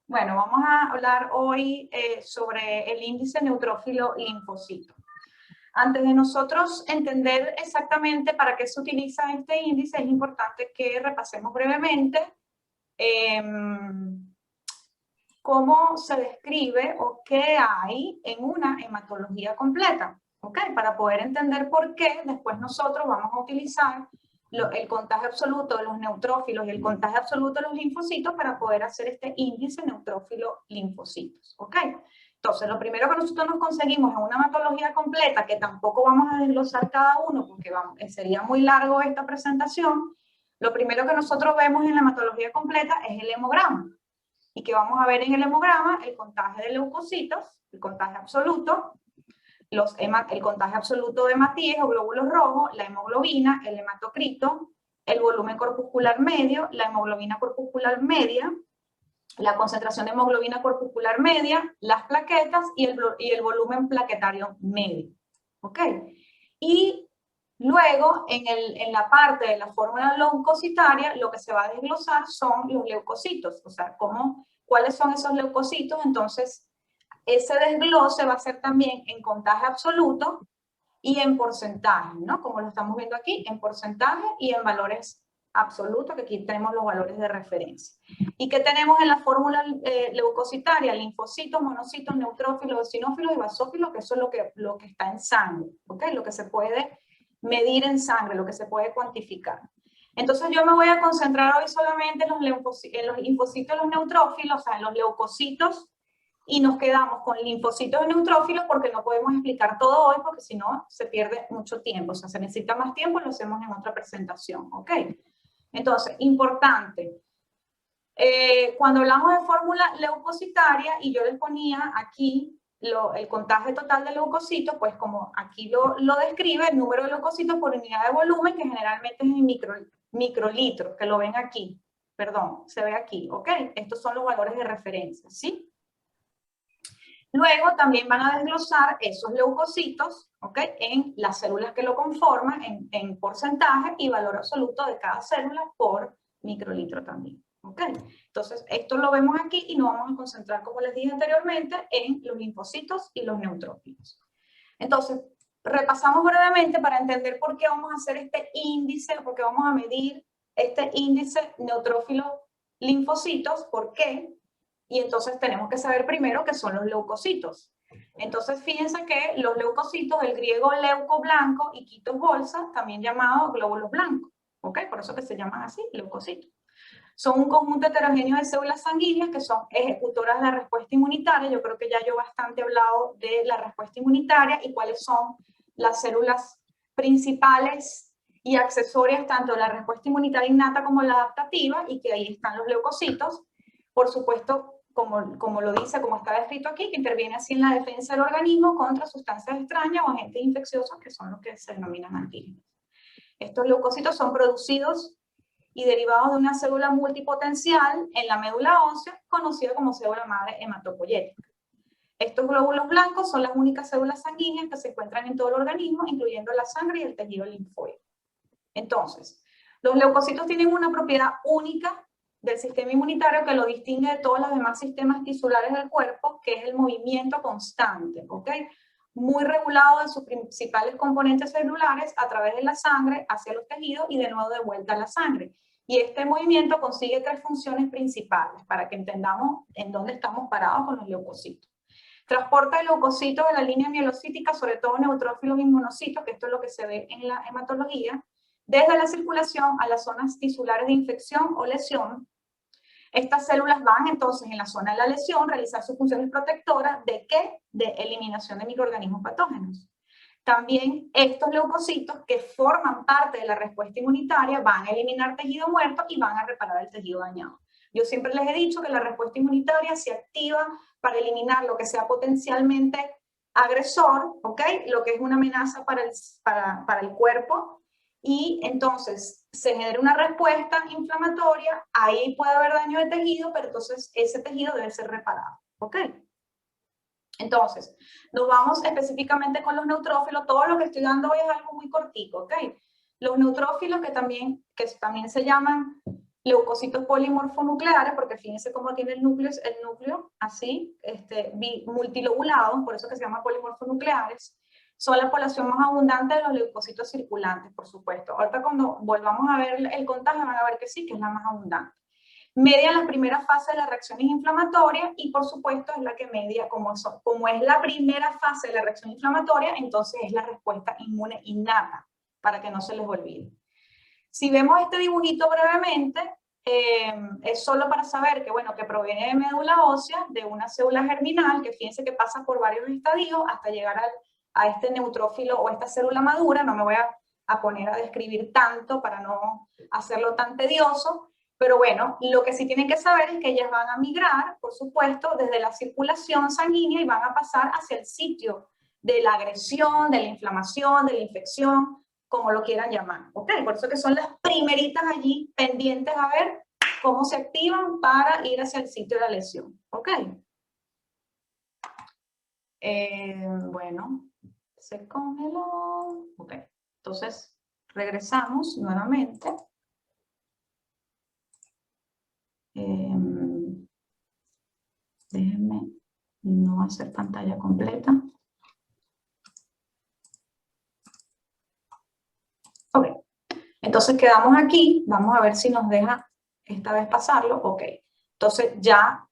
Bueno, vamos a hablar hoy sobre el índice neutrófilo linfocito. Antes de nosotros entender exactamente para qué se utiliza este índice, es importante que repasemos brevemente cómo se describe o qué hay en una hematología completa, ¿ok? Para poder entender por qué, después nosotros vamos a utilizar el contagio absoluto de los neutrófilos y el contagio absoluto de los linfocitos para poder hacer este índice neutrófilo-linfocitos, ¿ok? Entonces, lo primero que nosotros nos conseguimos en una hematología completa, que tampoco vamos a desglosar cada uno porque sería muy largo esta presentación, lo primero que nosotros vemos en la hematología completa es el hemograma. Y que vamos a ver en el hemograma el contagio de leucocitos, el contagio absoluto, el contagio absoluto de hematíes o glóbulos rojos, la hemoglobina, el hematocrito, el volumen corpuscular medio, la hemoglobina corpuscular media, la concentración de hemoglobina corpuscular media, las plaquetas y el volumen plaquetario medio. ¿Ok? Y luego, en la parte de la fórmula leucocitaria, lo que se va a desglosar son los leucocitos, o sea, cuáles son esos leucocitos. Entonces, ese desglose va a ser también en contagio absoluto y en porcentaje, ¿no? Como lo estamos viendo aquí, en porcentaje y en valores absolutos, que aquí tenemos los valores de referencia. ¿Y qué tenemos en la fórmula leucocitaria? Linfocitos, monocitos, neutrófilos, eosinófilos y basófilos, que eso es lo que está en sangre, ¿ok? Lo que se puede medir en sangre, lo que se puede cuantificar. Entonces yo me voy a concentrar hoy solamente en los linfocitos y los neutrófilos, o sea, en los leucocitos, y nos quedamos con linfocitos y neutrófilos porque no podemos explicar todo hoy porque si no se pierde mucho tiempo, o sea, se necesita más tiempo y lo hacemos en otra presentación, ¿ok? Entonces, importante, cuando hablamos de fórmula leucocitaria y yo les ponía aquí el contagio total de leucocitos, pues como aquí lo describe, el número de leucocitos por unidad de volumen, que generalmente es en microlitros, que lo ven aquí, perdón, se ve aquí, ¿ok? Estos son los valores de referencia, ¿sí? Luego también van a desglosar esos leucocitos, ¿ok? En las células que lo conforman, en porcentaje y valor absoluto de cada célula por microlitro también, ¿ok? Entonces, esto lo vemos aquí y nos vamos a concentrar, como les dije anteriormente, en los linfocitos y los neutrófilos. Entonces, repasamos brevemente para entender por qué vamos a hacer este índice, por qué vamos a medir este índice neutrófilo-linfocitos, ¿por qué? Y entonces tenemos que saber primero qué son los leucocitos. Entonces fíjense que los leucocitos, del griego leuco, blanco, y quitos, bolsa, también llamados glóbulos blancos, ¿ok? Por eso que se llaman así, leucocitos. Son un conjunto heterogéneo de células sanguíneas que son ejecutoras de la respuesta inmunitaria. Yo creo que ya yo bastante he hablado de la respuesta inmunitaria y cuáles son las células principales y accesorias tanto de la respuesta inmunitaria innata como la adaptativa, y que ahí están los leucocitos. Por supuesto, como lo dice, como está descrito aquí, que interviene así en la defensa del organismo contra sustancias extrañas o agentes infecciosos, que son los que se denominan antígenos. Estos leucocitos son producidos y derivados de una célula multipotencial en la médula ósea, conocida como célula madre hematopoyética. Estos glóbulos blancos son las únicas células sanguíneas que se encuentran en todo el organismo, incluyendo la sangre y el tejido linfóide. Entonces, los leucocitos tienen una propiedad única del sistema inmunitario que lo distingue de todos los demás sistemas tisulares del cuerpo, que es el movimiento constante, ¿ok? Muy regulado de sus principales componentes celulares a través de la sangre hacia los tejidos y de nuevo de vuelta a la sangre. Y este movimiento consigue tres funciones principales para que entendamos en dónde estamos parados con los leucocitos. Transporta el leucocito de la línea mielocítica, sobre todo neutrófilos y monocitos, que esto es lo que se ve en la hematología, desde la circulación a las zonas tisulares de infección o lesión. Estas células van entonces en la zona de la lesión a realizar sus funciones protectoras ¿de qué? De eliminación de microorganismos patógenos. También estos leucocitos, que forman parte de la respuesta inmunitaria, van a eliminar tejido muerto y van a reparar el tejido dañado. Yo siempre les he dicho que la respuesta inmunitaria se activa para eliminar lo que sea potencialmente agresor, ¿ok? Lo que es una amenaza para el cuerpo, y entonces se genera una respuesta inflamatoria, ahí puede haber daño de tejido, pero entonces ese tejido debe ser reparado, ¿ok? Entonces, nos vamos específicamente con los neutrófilos. Todo lo que estoy dando hoy es algo muy cortico, ¿ok? Los neutrófilos, que también se llaman leucocitos polimorfonucleares, porque fíjense cómo tiene el núcleo así, multilobulado, por eso que se llama polimorfonucleares. Son la población más abundante de los leucocitos circulantes, por supuesto. Ahorita cuando volvamos a ver el contagio van a ver que sí, que es la más abundante. Media la primera fase de las reacciones inflamatorias y por supuesto es la que media, como es la primera fase de la reacción inflamatoria, entonces es la respuesta inmune innata, para que no se les olvide. Si vemos este dibujito brevemente, es solo para saber que, bueno, que proviene de médula ósea, de una célula germinal, que fíjense que pasa por varios estadios hasta llegar a este neutrófilo o esta célula madura. No me voy a poner a describir tanto para no hacerlo tan tedioso, pero bueno, lo que sí tienen que saber es que ellas van a migrar, por supuesto, desde la circulación sanguínea y van a pasar hacia el sitio de la agresión, de la inflamación, de la infección, como lo quieran llamar, ¿ok? Por eso que son las primeritas allí pendientes a ver cómo se activan para ir hacia el sitio de la lesión, ¿ok? Bueno, se congeló, ok. Entonces, regresamos nuevamente. Déjenme no hacer pantalla completa. Ok, entonces quedamos aquí, vamos a ver si nos deja esta vez pasarlo. Ok, entonces ya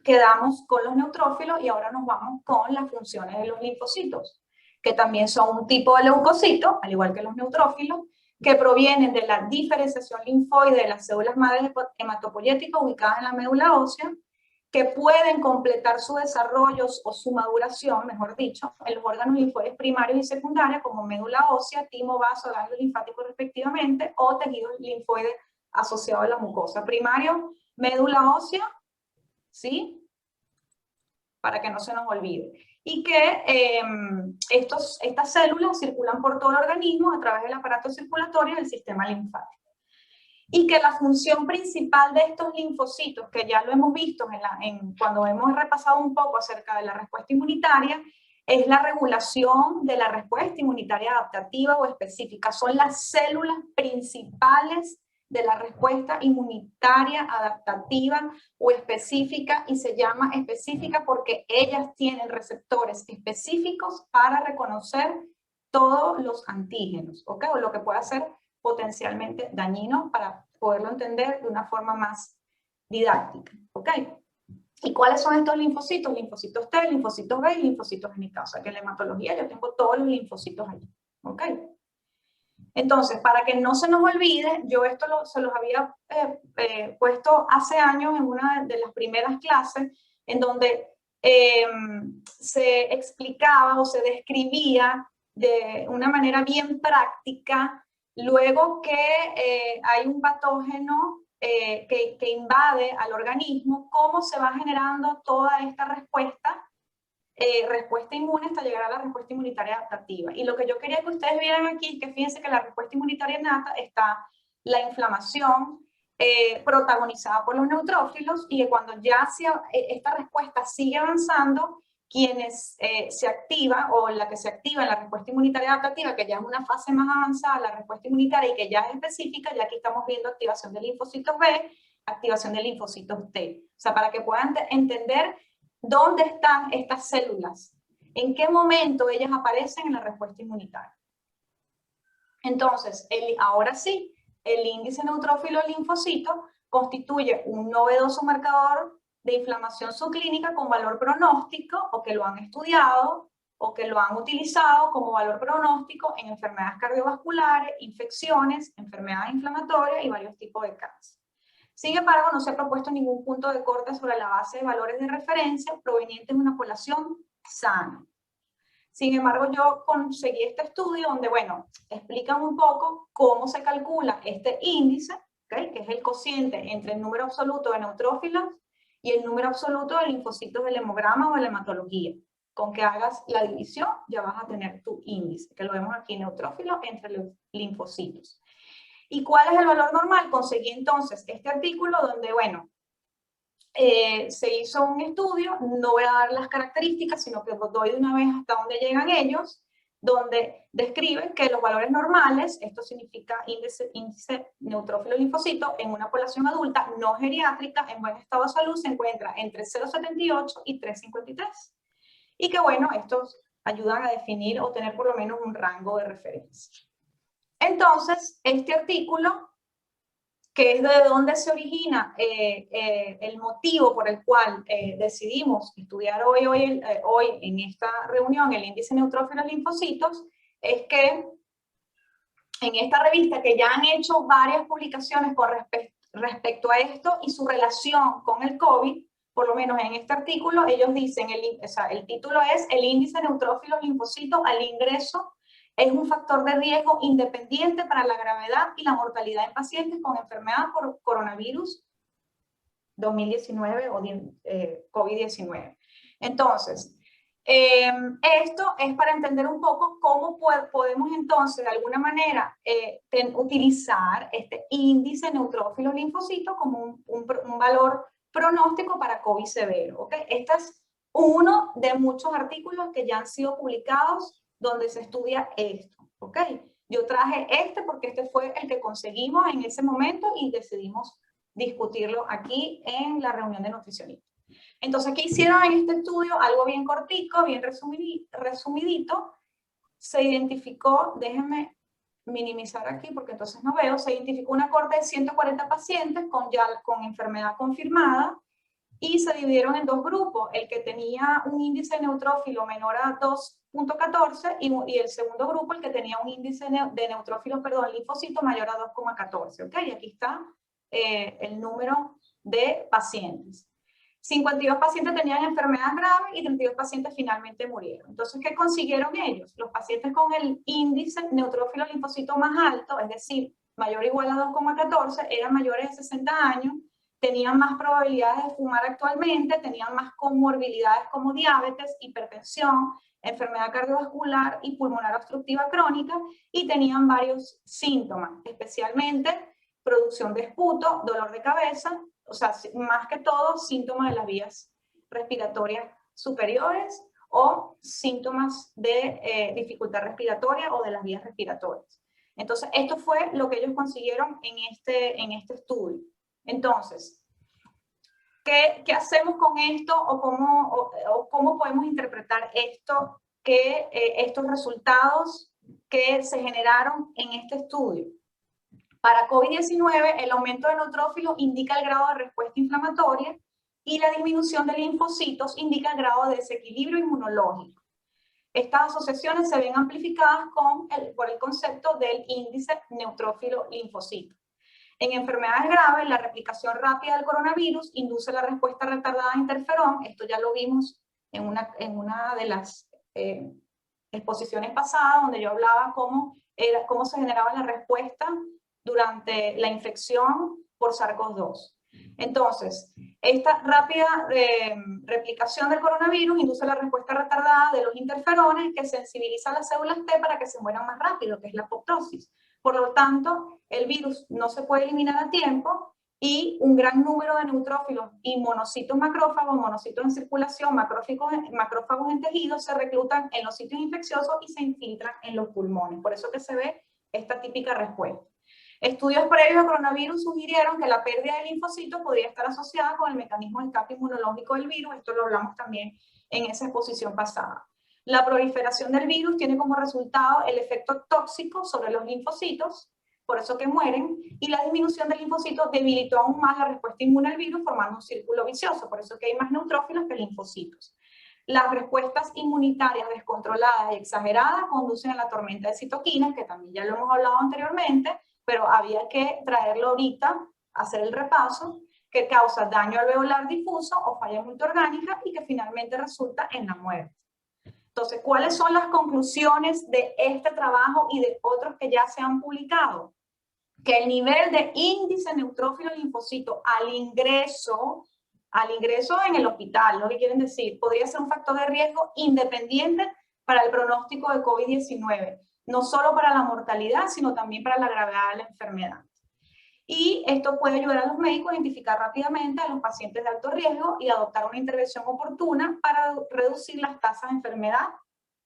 quedamos con los neutrófilos y ahora nos vamos con las funciones de los linfocitos, que también son un tipo de leucocito, al igual que los neutrófilos, que provienen de la diferenciación linfoide de las células madres hematopoyéticas ubicadas en la médula ósea, que pueden completar su desarrollo o su maduración, mejor dicho, en los órganos linfoides primarios y secundarios, como médula ósea, timo, vaso, ganglio linfático respectivamente, o tejido linfoide asociado a la mucosa. Primario, médula ósea, ¿sí? Para que no se nos olvide. Y que estas células circulan por todo el organismo a través del aparato circulatorio del sistema linfático. Y que la función principal de estos linfocitos, que ya lo hemos visto cuando hemos repasado un poco acerca de la respuesta inmunitaria, es la regulación de la respuesta inmunitaria adaptativa o específica. Son las células principales de la respuesta inmunitaria adaptativa o específica, y se llama específica porque ellas tienen receptores específicos para reconocer todos los antígenos, ¿ok? O lo que pueda ser potencialmente dañino, para poderlo entender de una forma más didáctica, ¿ok? ¿Y cuáles son estos linfocitos? Linfocitos T, linfocitos B y linfocitos NK. O sea que en la hematología yo tengo todos los linfocitos allí, ¿ok? Entonces, para que no se nos olvide, yo esto se los había puesto hace años en una de las primeras clases, en donde se explicaba o se describía de una manera bien práctica, luego que hay un patógeno que invade al organismo, cómo se va generando toda esta respuesta inmune hasta llegar a la respuesta inmunitaria adaptativa. Y lo que yo quería que ustedes vieran aquí es que fíjense que la respuesta inmunitaria innata está la inflamación protagonizada por los neutrófilos, y que cuando ya esta respuesta sigue avanzando, quienes se activa, o la que se activa en la respuesta inmunitaria adaptativa, que ya es una fase más avanzada, la respuesta inmunitaria y que ya es específica, ya aquí estamos viendo activación de linfocitos B, activación de linfocitos T. O sea, para que puedan entender ¿dónde están estas células? ¿En qué momento ellas aparecen en la respuesta inmunitaria? Entonces, ahora sí, el índice neutrófilo linfocito constituye un novedoso marcador de inflamación subclínica con valor pronóstico, o que lo han estudiado, o que lo han utilizado como valor pronóstico en enfermedades cardiovasculares, infecciones, enfermedades inflamatorias y varios tipos de cáncer. Sin embargo, no se ha propuesto ningún punto de corte sobre la base de valores de referencia provenientes de una población sana. Sin embargo, yo conseguí este estudio donde, bueno, explican un poco cómo se calcula este índice, ¿okay? Que es el cociente entre el número absoluto de neutrófilos y el número absoluto de linfocitos del hemograma o de la hematología. Con que hagas la división, ya vas a tener tu índice, que lo vemos aquí, neutrófilos entre los linfocitos. ¿Y cuál es el valor normal? Conseguí entonces este artículo donde, bueno, se hizo un estudio, no voy a dar las características, sino que doy de una vez hasta dónde llegan ellos, donde describe que los valores normales, esto significa índice neutrófilo linfocito, en una población adulta no geriátrica en buen estado de salud se encuentra entre 0,78 y 3,53. Y que bueno, estos ayudan a definir o tener por lo menos un rango de referencia. Entonces, este artículo, que es de donde se origina el motivo por el cual decidimos estudiar hoy en esta reunión el índice neutrófilo linfocitos, es que en esta revista, que ya han hecho varias publicaciones con respecto a esto y su relación con el COVID, por lo menos en este artículo, ellos dicen, el título es el índice neutrófilo linfocito al ingreso es un factor de riesgo independiente para la gravedad y la mortalidad en pacientes con enfermedad por coronavirus 2019 o COVID-19. Entonces, esto es para entender un poco cómo podemos entonces de alguna manera utilizar este índice neutrófilo linfocito como un valor pronóstico para COVID severo. ¿Okay? Este es uno de muchos artículos que ya han sido publicados donde se estudia esto. ¿Okay? Yo traje este porque este fue el que conseguimos en ese momento y decidimos discutirlo aquí en la reunión de nutricionistas. Entonces, ¿qué hicieron en este estudio? Algo bien cortico, bien resumidito. Se identificó, déjenme minimizar aquí porque entonces no veo, se identificó una cohorte de 140 pacientes con enfermedad confirmada y se dividieron en dos grupos, el que tenía un índice neutrófilo menor a 2,14 y el segundo grupo, el que tenía un índice de neutrófilos, linfocito mayor a 2,14. ¿Okay? Y aquí está el número de pacientes. 52 pacientes tenían enfermedad grave y 32 pacientes finalmente murieron. Entonces, ¿qué consiguieron ellos? Los pacientes con el índice neutrófilo linfocito más alto, es decir, mayor o igual a 2,14, eran mayores de 60 años, tenían más probabilidades de fumar actualmente, tenían más comorbilidades como diabetes, hipertensión, enfermedad cardiovascular y pulmonar obstructiva crónica, y tenían varios síntomas, especialmente producción de esputo, dolor de cabeza, o sea, más que todo síntomas de las vías respiratorias superiores o síntomas de dificultad respiratoria o de las vías respiratorias. Entonces, esto fue lo que ellos consiguieron en este estudio. Entonces, ¿qué hacemos con esto o cómo podemos interpretar estos resultados que se generaron en este estudio? Para COVID-19, el aumento de neutrófilos indica el grado de respuesta inflamatoria y la disminución de linfocitos indica el grado de desequilibrio inmunológico. Estas asociaciones se ven amplificadas por el concepto del índice neutrófilo linfocito. En enfermedades graves, la replicación rápida del coronavirus induce la respuesta retardada a interferón. Esto ya lo vimos en una de las exposiciones pasadas, donde yo hablaba cómo se generaba la respuesta durante la infección por SARS-CoV-2. Entonces, esta rápida replicación del coronavirus induce la respuesta retardada de los interferones que sensibilizan las células T para que se mueran más rápido, que es la apoptosis. Por lo tanto, el virus no se puede eliminar a tiempo y un gran número de neutrófilos y monocitos macrófagos, monocitos en circulación, macrófagos en tejidos, se reclutan en los sitios infecciosos y se infiltran en los pulmones. Por eso que se ve esta típica respuesta. Estudios previos a coronavirus sugirieron que la pérdida de linfocitos podría estar asociada con el mecanismo de escape inmunológico del virus. Esto lo hablamos también en esa exposición pasada. La proliferación del virus tiene como resultado el efecto tóxico sobre los linfocitos, por eso que mueren, y la disminución de linfocitos debilitó aún más la respuesta inmune al virus, formando un círculo vicioso, por eso que hay más neutrófilos que linfocitos. Las respuestas inmunitarias descontroladas y exageradas conducen a la tormenta de citoquinas, que también ya lo hemos hablado anteriormente, pero había que traerlo ahorita, hacer el repaso, que causa daño alveolar difuso o falla multiorgánica y que finalmente resulta en la muerte. Entonces, ¿cuáles son las conclusiones de este trabajo y de otros que ya se han publicado? Que el nivel de índice neutrófilo linfocito al ingreso en el hospital, lo que quieren decir, podría ser un factor de riesgo independiente para el pronóstico de COVID-19, no solo para la mortalidad, sino también para la gravedad de la enfermedad. Y esto puede ayudar a los médicos a identificar rápidamente a los pacientes de alto riesgo y adoptar una intervención oportuna para reducir las tasas de enfermedad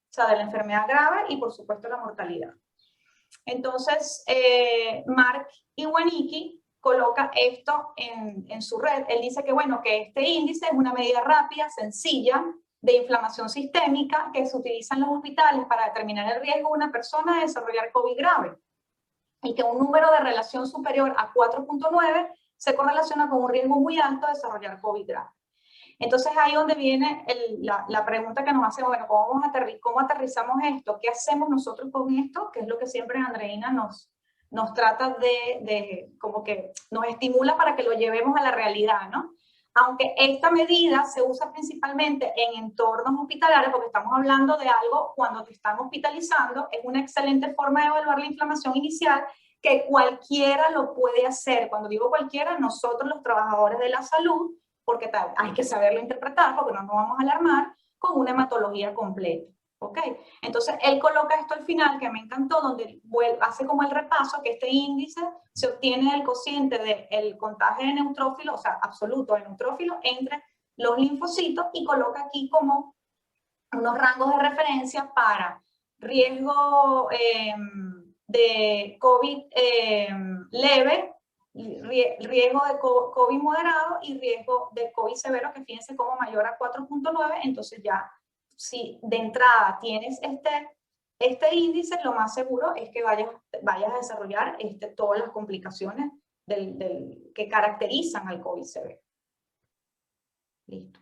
sea, de la enfermedad grave y por supuesto la mortalidad. Entonces, Mark Iwaniki coloca esto en su red. Él dice que, bueno, que este índice es una medida rápida, sencilla, de inflamación sistémica que se utiliza en los hospitales para determinar el riesgo de una persona de desarrollar COVID grave, y que un número de relación superior a 4.9 se correlaciona con un riesgo muy alto de desarrollar COVID grave. Entonces ahí donde viene la pregunta que nos hacemos, bueno, ¿cómo aterrizamos esto? ¿Qué hacemos nosotros con esto? Que es lo que siempre Andreina nos trata como que nos estimula para que lo llevemos a la realidad, ¿no? Aunque esta medida se usa principalmente en entornos hospitalarios, porque estamos hablando de algo cuando te están hospitalizando, es una excelente forma de evaluar la inflamación inicial que cualquiera lo puede hacer. Cuando digo cualquiera, nosotros los trabajadores de la salud, porque hay que saberlo interpretar, porque no nos vamos a alarmar, con una hematología completa. ¿Ok? Entonces, él coloca esto al final, que me encantó, donde hace como el repaso, que este índice se obtiene del cociente del contagio de neutrófilo, o sea, absoluto de neutrófilo, entre los linfocitos, y coloca aquí como unos rangos de referencia para riesgo de COVID leve, riesgo de COVID moderado y riesgo de COVID severo, que fíjense como mayor a 4.9, entonces ya, si de entrada tienes este índice, lo más seguro es que vayas a desarrollar todas las complicaciones que caracterizan al COVID severo. Listo.